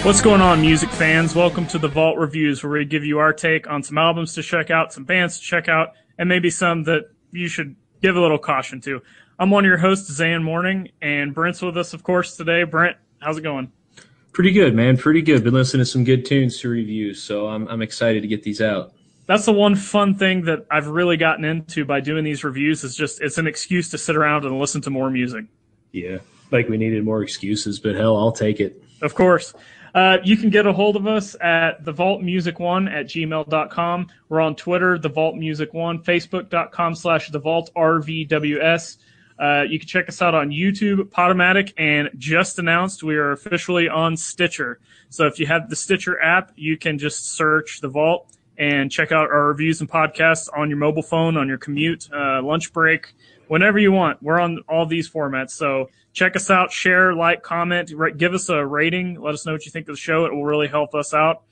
What's going on, music fans? Welcome to the Vault Reviews, where we give you our take on some albums to check out, some bands to check out, and maybe some that you should give a little caution to. I'm one of your hosts, Zan Morning, and Brent's with us, of course, today. Brent, how's it going? Pretty good, man. Pretty good. Been listening to some good tunes to review, so I'm excited to get these out. That's the one fun thing that I've really gotten into by doing these reviews is just it's an excuse to sit around and listen to more music. Yeah, like we needed more excuses, but hell, I'll take it. Of course. You can get a hold of us at thevaultmusic1@gmail.com. We're on Twitter, thevaultmusic1, facebook.com/thevaultrvws. You can check us out on YouTube, Podomatic, and just announced we are officially on Stitcher. So if you have the Stitcher app, you can just search The Vault and check out our reviews and podcasts on your mobile phone, on your commute, lunch break, whenever you want. We're on all these formats. So check us out, share, like, comment, give us a rating. Let us know what you think of the show. It will really help us out.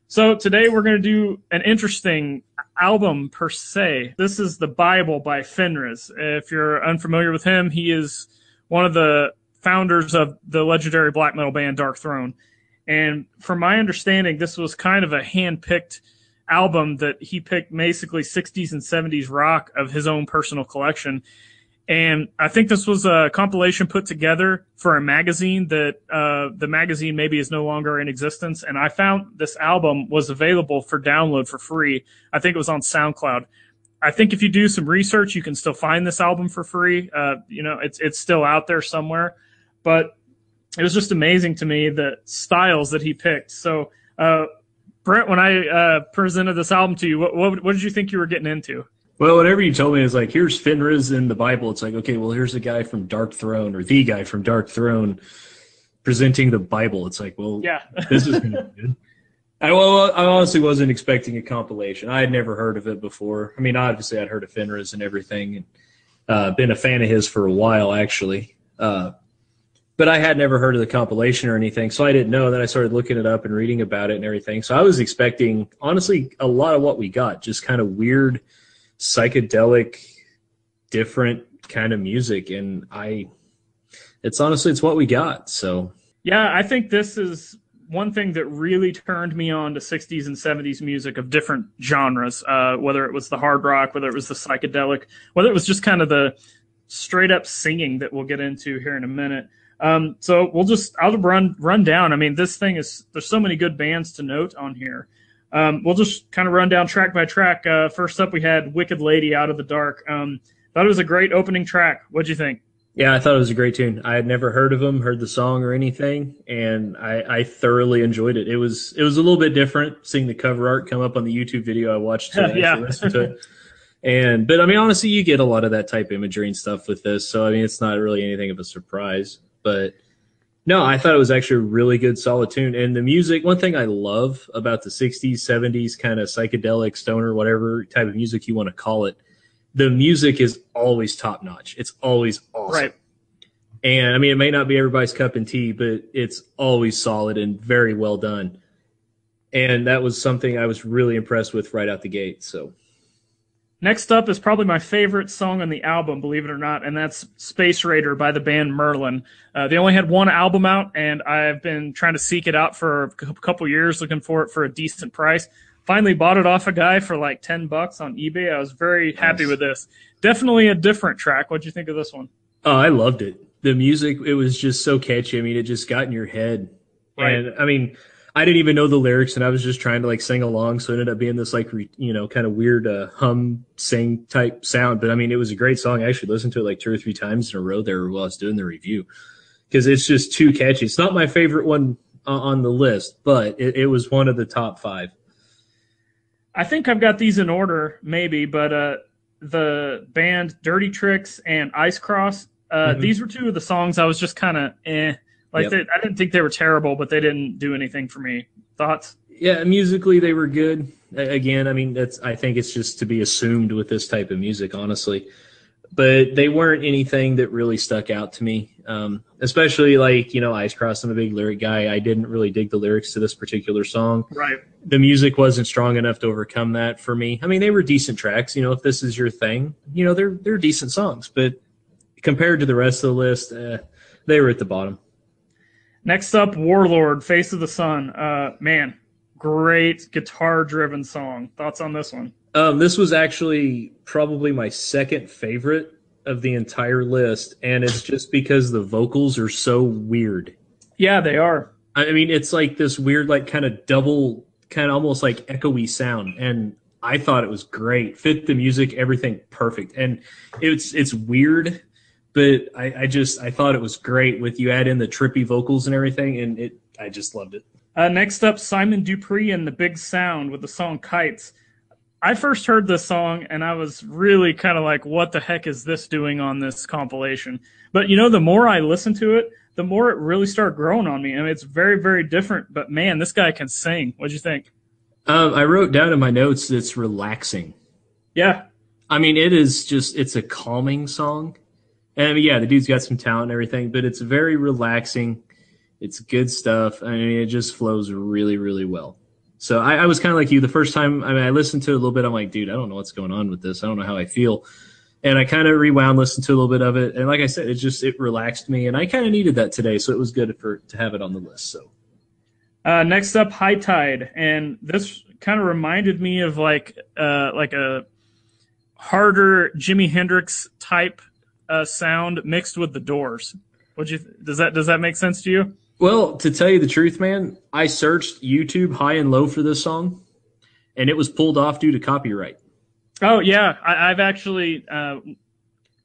So today we're going to do an interesting album per se. This is The Bible by Fenriz. If you're unfamiliar with him, he is one of the founders of the legendary black metal band Darkthrone. And from my understanding, this was kind of a hand-picked album that he picked basically 60s and 70s rock of his own personal collection. And I think this was a compilation put together for a magazine that the magazine maybe is no longer in existence. And I found this album was available for download for free. I think it was on SoundCloud. I think if you do some research, you can still find this album for free. It's still out there somewhere. But it was just amazing to me the styles that he picked. So, Brent, when I presented this album to you, what did you think you were getting into? Well, whenever you told me, it's like, here's Fenriz in the Bible. It's like, okay, well, here's a guy from Darkthrone, or the guy from Darkthrone presenting the Bible. It's like, well, yeah, this is going to be good. I honestly wasn't expecting a compilation. I had never heard of it before. I mean, obviously, I'd heard of Fenriz and everything, and been a fan of his for a while, actually. But I had never heard of the compilation or anything, so I didn't know. Then I started looking it up and reading about it and everything. So I was expecting, honestly, a lot of what we got, just kind of weird, psychedelic, different kind of music, and it's what we got. So yeah, I think this is one thing that really turned me on to 60s and 70s music of different genres, whether it was the hard rock, whether it was the psychedelic, whether it was just kind of the straight up singing that we'll get into here in a minute. So I'll run down. I mean, this thing there's so many good bands to note on here. We'll just kind of run down track by track. First up, we had Wicked Lady, Out of the Dark. Thought it was a great opening track. What'd you think? Yeah, I thought it was a great tune. I had never heard of them, heard the song or anything, and I thoroughly enjoyed it. It was a little bit different seeing the cover art come up on the YouTube video I watched to yeah. listen to it. But I mean, honestly, you get a lot of that type of imagery and stuff with this, so I mean, it's not really anything of a surprise. But no, I thought it was actually a really good, solid tune. And the music, one thing I love about the 60s, 70s kind of psychedelic, stoner, whatever type of music you want to call it, the music is always top-notch. It's always awesome. Right. And, I mean, it may not be everybody's cup of tea, but it's always solid and very well done. And that was something I was really impressed with right out the gate, so... Next up is probably my favorite song on the album, believe it or not, and that's Space Raider by the band Merlin. They only had one album out, and I've been trying to seek it out for a couple years, looking for it for a decent price. Finally bought it off a guy for like $10 on eBay. I was very happy with this. Definitely a different track. What'd you think of this one? Oh, I loved it. The music, it was just so catchy. I mean, it just got in your head. Right. And, I mean... I didn't even know the lyrics, and I was just trying to like sing along, so it ended up being this like kind of weird hum sing type sound. But I mean, it was a great song. I actually listened to it like 2 or 3 times in a row there while I was doing the review because it's just too catchy. It's not my favorite one on the list, but it was one of the top 5. I think I've got these in order, maybe, but the band Dirty Tricks and Ice Cross, these were 2 of the songs I was just kind of I didn't think they were terrible, but they didn't do anything for me. Thoughts? Yeah, musically they were good. Again, I mean, I think it's just to be assumed with this type of music, honestly. But they weren't anything that really stuck out to me. Especially like, Ice Cross, I'm a big lyric guy. I didn't really dig the lyrics to this particular song. Right. The music wasn't strong enough to overcome that for me. I mean, they were decent tracks. If this is your thing, they're decent songs. But compared to the rest of the list, they were at the bottom. Next up, Warlord, Face of the Sun. Man, great guitar-driven song. Thoughts on this one? This was actually probably my second favorite of the entire list, and it's just because the vocals are so weird. Yeah, they are. I mean, it's like this weird, like kind of double, kind of almost like echoey sound, and I thought it was great. Fit the music, everything perfect, and it's weird, but I thought it was great. With you add in the trippy vocals and everything, and I just loved it. Next up, Simon Dupree and the Big Sound with the song Kites. I first heard this song, and I was really kind of like, what the heck is this doing on this compilation? But, the more I listened to it, the more it really started growing on me. I mean, it's very, very different, but man, this guy can sing. What'd you think? I wrote down in my notes that it's relaxing. Yeah. I mean, it's a calming song. And I mean, yeah, the dude's got some talent and everything, but it's very relaxing. It's good stuff. I mean, it just flows really, really well. So I was kind of like you the first time. I mean, I listened to it a little bit. I'm like, dude, I don't know what's going on with this. I don't know how I feel. And I kind of rewound, listened to a little bit of it. And like I said, it relaxed me. And I kind of needed that today. So it was good to have it on the list. So next up, High Tide. And this kind of reminded me of like a harder Jimi Hendrix type sound mixed with the Doors. Does that make sense to you? Well, to tell you the truth, man, I searched YouTube high and low for this song, and it was pulled off due to copyright. Oh, yeah. I've actually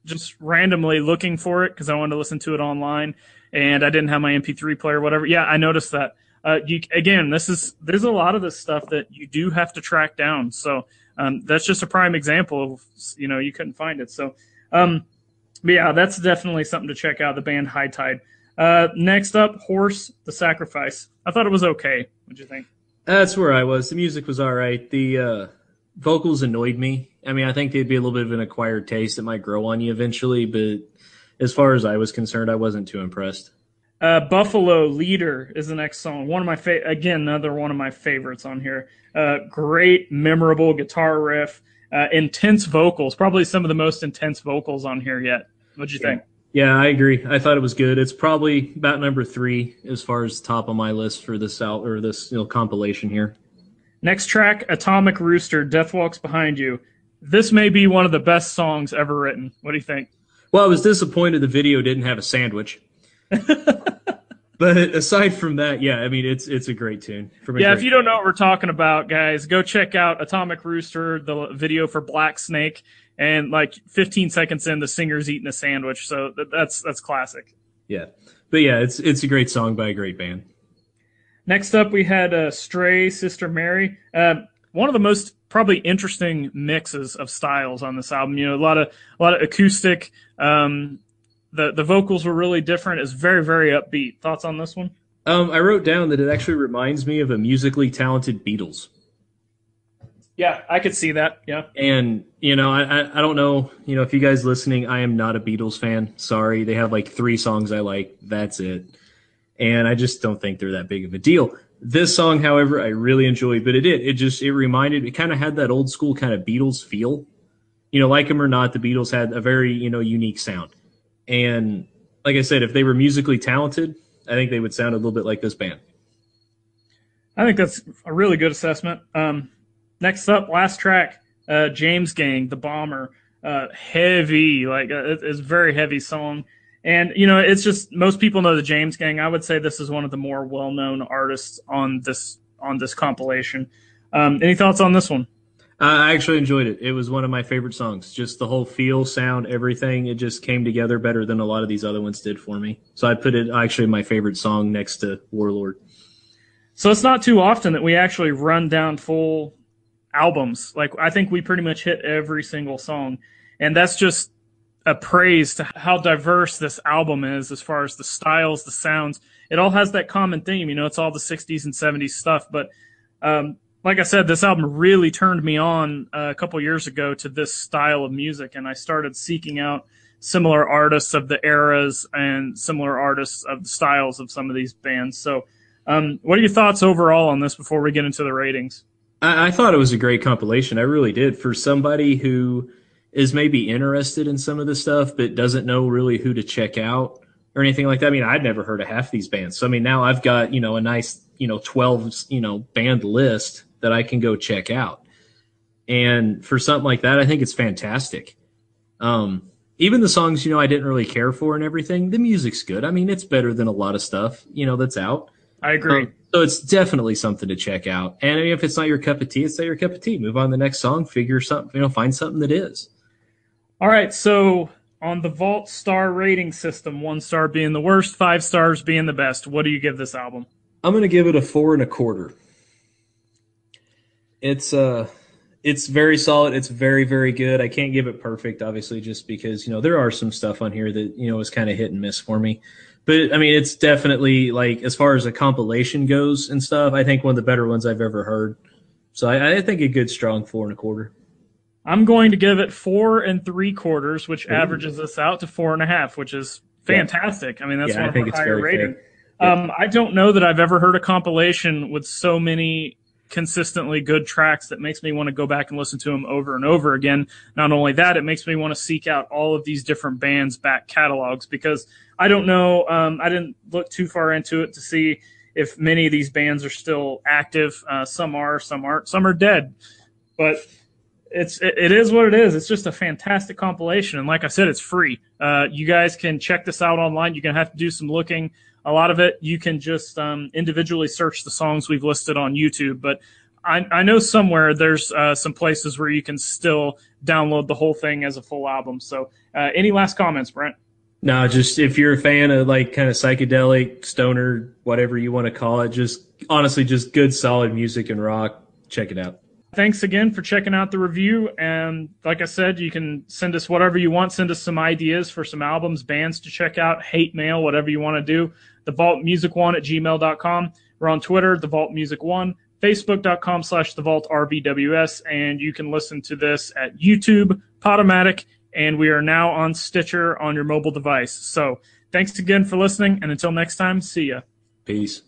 just randomly looking for it because I wanted to listen to it online, and I didn't have my MP3 player or whatever. Yeah, I noticed that. There's a lot of this stuff that you do have to track down. So that's just a prime example of, you couldn't find it. So, but yeah, that's definitely something to check out, the band High Tide. Next up, Horse, The Sacrifice. I thought it was okay. What'd you think? That's where I was. The music was all right. The vocals annoyed me. I mean, I think they'd be a little bit of an acquired taste that might grow on you eventually, but as far as I was concerned, I wasn't too impressed. Buffalo, Leader is the next song. Another one of my favorites on here. Great, memorable guitar riff. Intense vocals. Probably some of the most intense vocals on here yet. What'd you think? Yeah, I agree. I thought it was good. It's probably about number 3 as far as top of my list for this compilation here. Next track, Atomic Rooster, Death Walks Behind You. This may be one of the best songs ever written. What do you think? Well, I was disappointed the video didn't have a sandwich. But aside from that, yeah, I mean, it's a great tune. If you don't know what we're talking about, guys, go check out Atomic Rooster, the video for Black Snake. And like 15 seconds in, the singer's eating a sandwich. So that's classic. Yeah. But yeah, it's a great song by a great band. Next up, we had Stray, Sister Mary. One of the most probably interesting mixes of styles on this album. A lot of acoustic. The vocals were really different. It's very, very upbeat. Thoughts on this one? I wrote down that it actually reminds me of a musically talented Beatles. Yeah, I could see that. Yeah. And, I don't know, if you guys listening, I am not a Beatles fan. Sorry. They have like 3 songs I like. That's it. And I just don't think they're that big of a deal. This song, however, I really enjoyed, but it kind of had that old school kind of Beatles feel. Like them or not, the Beatles had a very, unique sound. And like I said, if they were musically talented, I think they would sound a little bit like this band. I think that's a really good assessment. Next up, last track, James Gang, The Bomber. Heavy, it's a very heavy song. And, it's just, most people know the James Gang. I would say this is one of the more well-known artists on this compilation. Any thoughts on this one? I actually enjoyed it. It was one of my favorite songs. Just the whole feel, sound, everything. It just came together better than a lot of these other ones did for me. So I put it actually my favorite song next to Warlord. So it's not too often that we actually run down full albums. I think we pretty much hit every single song. And that's just a praise to how diverse this album is as far as the styles, the sounds. It all has that common theme. It's all the 60s and 70s stuff. But like I said, this album really turned me on a couple years ago to this style of music. And I started seeking out similar artists of the eras and similar artists of the styles of some of these bands. So what are your thoughts overall on this before we get into the ratings? I thought it was a great compilation. I really did. For somebody who is maybe interested in some of this stuff but doesn't know really who to check out or anything like that. I mean, I'd never heard of half these bands. So, I mean, now I've got, a nice, 12, band list that I can go check out. And for something like that, I think it's fantastic. Even the songs, I didn't really care for and everything, the music's good. I mean, it's better than a lot of stuff, that's out. I agree. So it's definitely something to check out. And if it's not your cup of tea, it's not your cup of tea. Move on to the next song, figure something, find something that is. All right, so on the Vault star rating system, 1 star being the worst, 5 stars being the best, what do you give this album? I'm going to give it a 4 1/4. It's very solid. It's very, very good. I can't give it perfect, obviously, just because, there are some stuff on here that, is kind of hit and miss for me. But, I mean, it's definitely, like, as far as a compilation goes and stuff, I think one of the better ones I've ever heard. So I think a good, strong 4 1/4. I'm going to give it 4 3/4, which averages us out to 4.5, which is fantastic. I mean, that's one of our higher rating. I don't know that I've ever heard a compilation with so many consistently good tracks that makes me want to go back and listen to them over and over again. Not only that, it makes me want to seek out all of these different bands' back catalogs, because I don't know, I didn't look too far into it to see if many of these bands are still active. Some are, some aren't, some are dead. But it is what it is. It's just a fantastic compilation. And like I said, it's free. You guys can check this out online. You're going to have to do some looking. A lot of it, you can just individually search the songs we've listed on YouTube. But I know somewhere there's some places where you can still download the whole thing as a full album. So any last comments, Brent? No, just if you're a fan of like kind of psychedelic, stoner, whatever you want to call it, just honestly, just good, solid music and rock, check it out. Thanks again for checking out the review. And like I said, you can send us whatever you want. Send us some ideas for some albums, bands to check out, hate mail, whatever you want to do. TheVaultMusic1@gmail.com. We're on Twitter, TheVaultMusic1, Facebook.com/TheVaultRBWS. And you can listen to this at YouTube, Podomatic, and we are now on Stitcher on your mobile device. So thanks again for listening. And until next time, see ya. Peace.